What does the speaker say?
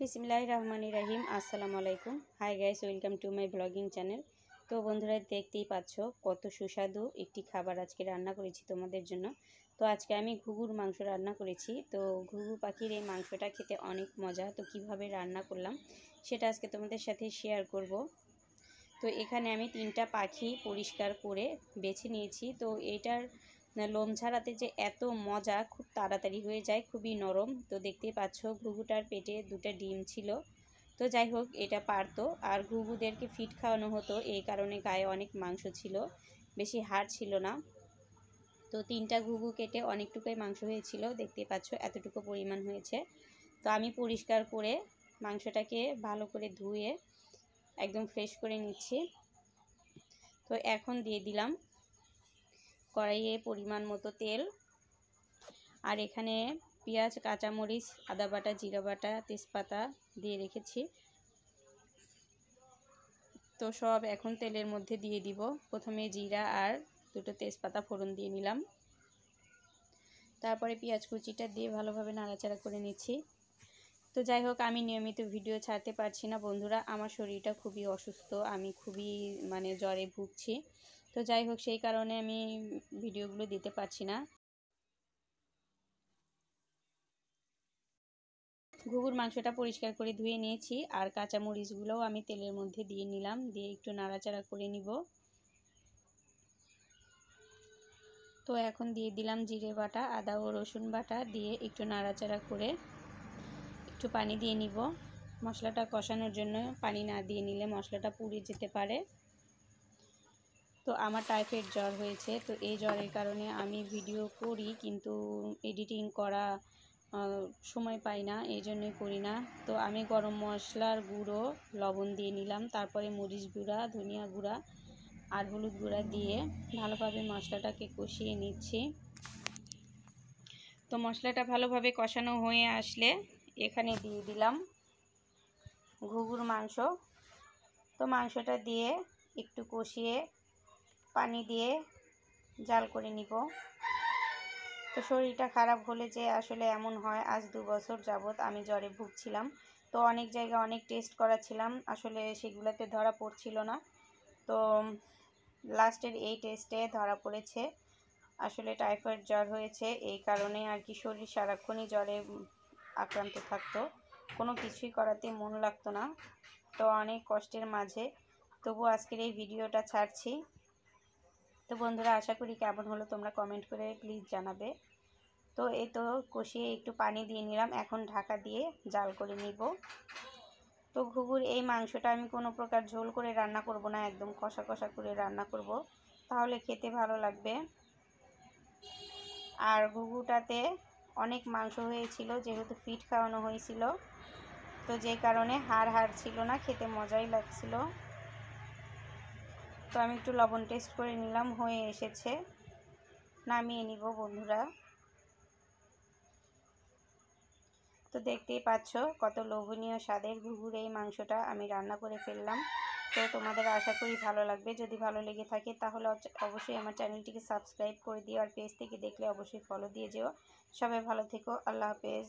বিসমিল্লাহিররহমানিররহিম। আসসালামু আলাইকুম। Hi guys, welcome to my blogging channel. তো বন্ধুরা, দেখতেই পাচ্ছ কত সুস্বাদু একটি খাবার আজকে রান্না করেছি তোমাদের জন্য। তো আজকে আমি ঘুঘুর মাংস রান্না করেছি। তো ঘুঘু পাখির এই মাংসটা খেতে অনেক মজা। তো কিভাবে রান্না করলাম সেটা আজকে তোমাদের সাথে শেয়ার করব। তো এখানে আমি 3টা পাখি পরিষ্কার করে বেছে নিয়েছি। তো এইটার লোম ছাড়াতে যে এত মজা, খুব তাড়াতাড়ি হয়ে যায়, খুবই নরম। তো দেখতেই পাচ্ছ ঘুঘুটার পেটে 2টা ডিম ছিল। তো যাই হোক, এটা পারতো। আর ঘুঘুদেরকে ফিড খাওয়ানো হতো, এই কারণে গায়ে অনেক মাংস ছিল, বেশি হাড় ছিল না। তো 3টা ঘুঘু কেটে অনেকটুকুই মাংস হয়েছিল, দেখতেই পাচ্ছ এতটুকু পরিমাণ হয়েছে। তো আমি পরিষ্কার করে মাংসটাকে ভালো করে ধুয়ে একদম ফ্রেশ করে নিচ্ছি। তো এখন দিয়ে দিলাম কড়াইয়ে পরিমাণ মতো তেল। আর এখানে পেঁয়াজ, কাঁচামরিচ, আদা বাটা, জিরা বাটা, তেজপাতা দিয়ে রেখেছি। তো সব এখন তেলের মধ্যে দিয়ে দিব। প্রথমে জিরা আর 2টো তেজপাতা ফোড়ন দিয়ে নিলাম। তারপরে পেঁয়াজ কুচিটা দিয়ে ভালোভাবে নাড়াচাড়া করে নিচ্ছি। তো যাই হোক, আমি নিয়মিত ভিডিও ছাড়তে পারছি না বন্ধুরা, আমার শরীরটা খুবই অসুস্থ, আমি খুবই জ্বরে ভুগছি। তো যাই হোক, সেই কারণে আমি ভিডিওগুলো দিতে পারছি না। ঘুঘুর মাংসটা পরিষ্কার করে ধুয়ে নিয়েছি, আর কাঁচামরিচগুলোও আমি তেলের মধ্যে দিয়ে নিলাম, দিয়ে একটু নাড়াচাড়া করে নিব। তো এখন দিয়ে দিলাম জিরে বাটা, আদা ও রসুন বাটা, দিয়ে একটু নাড়াচাড়া করে একটু পানি দিয়ে নিব। মশলাটা কষানোর জন্য পানি না দিয়ে নিলে মশলাটা পুড়ে যেতে পারে। তো আমার টাইফয়েড জ্বর হয়েছে, তো এই জ্বরের কারণে আমি ভিডিও করি কিন্তু এডিটিং করা সময় পাই না, এই জন্যই করি না। তো আমি গরম মশলার গুঁড়ো, লবণ দিয়ে নিলাম, তারপরে মরিচ গুঁড়া, ধনিয়া গুঁড়া আর হলুদ গুঁড়া দিয়ে ভালোভাবে মশলাটাকে কষিয়ে নিচ্ছি। তো মশলাটা ভালোভাবে কষানো হয়ে আসলে এখানে দিয়ে দিলাম ঘুঘুর মাংস। তো মাংসটা দিয়ে একটু কষিয়ে পানি দিয়ে জাল করে নিব। তো শরীরটা খারাপ হলে যে আসলে এমন হয়, আজ 2 বছর যাবৎ আমি জ্বরে ভুগছিলাম। তো অনেক জায়গায় অনেক টেস্ট করাছিলাম, আসলে সেগুলোতে ধরা পড়ছিল না। তো লাস্টের এই টেস্টে ধরা পড়েছে আসলে টাইফয়েড জ্বর হয়েছে, এই কারণে আর কি শরীর সারাক্ষণই জ্বরে আক্রান্ত থাকতো, কোনো কিছুই করাতে মন লাগতো না। তো অনেক কষ্টের মাঝে তবু আজকের এই ভিডিওটা ছাড়ছি। তো বন্ধুরা, আশা করি কেমন হলো তোমরা কমেন্ট করে প্লিজ জানাবে। তো এই তো কষিয়ে একটু পানি দিয়ে নিলাম, এখন ঢাকা দিয়ে জাল করে নিব। তো ঘুঘুর এই মাংসটা আমি কোনো প্রকার ঝোল করে রান্না করব না, একদম কষা কষা করে রান্না করব, তাহলে খেতে ভালো লাগবে। আর ঘুঘুটাতে অনেক মাংস হয়েছিল, যেহেতু ফিড খাওয়ানো হয়েছিল, তো যে কারণে হাড় ছিল না, খেতে মজাই লাগছিল। তো আমি একটু লবণ টেস্ট করে নিলাম, হয়ে এসেছে, নামিয়ে নিব বন্ধুরা। তো দেখতেই পাচ্ছ কত লোভনীয় স্বাদের ঘুঘুর এই মাংসটা আমি রান্না করে ফেললাম। তো তোমাদের আশা করি ভালো লাগবে, যদি ভালো লেগে থাকে তাহলে অবশ্যই আমার চ্যানেলটিকে সাবস্ক্রাইব করে দিও, আর পেজ থেকে দেখলে অবশ্যই ফলো দিয়ে যেও। সবাই ভালো থেকো, আল্লাহ হাফেজ।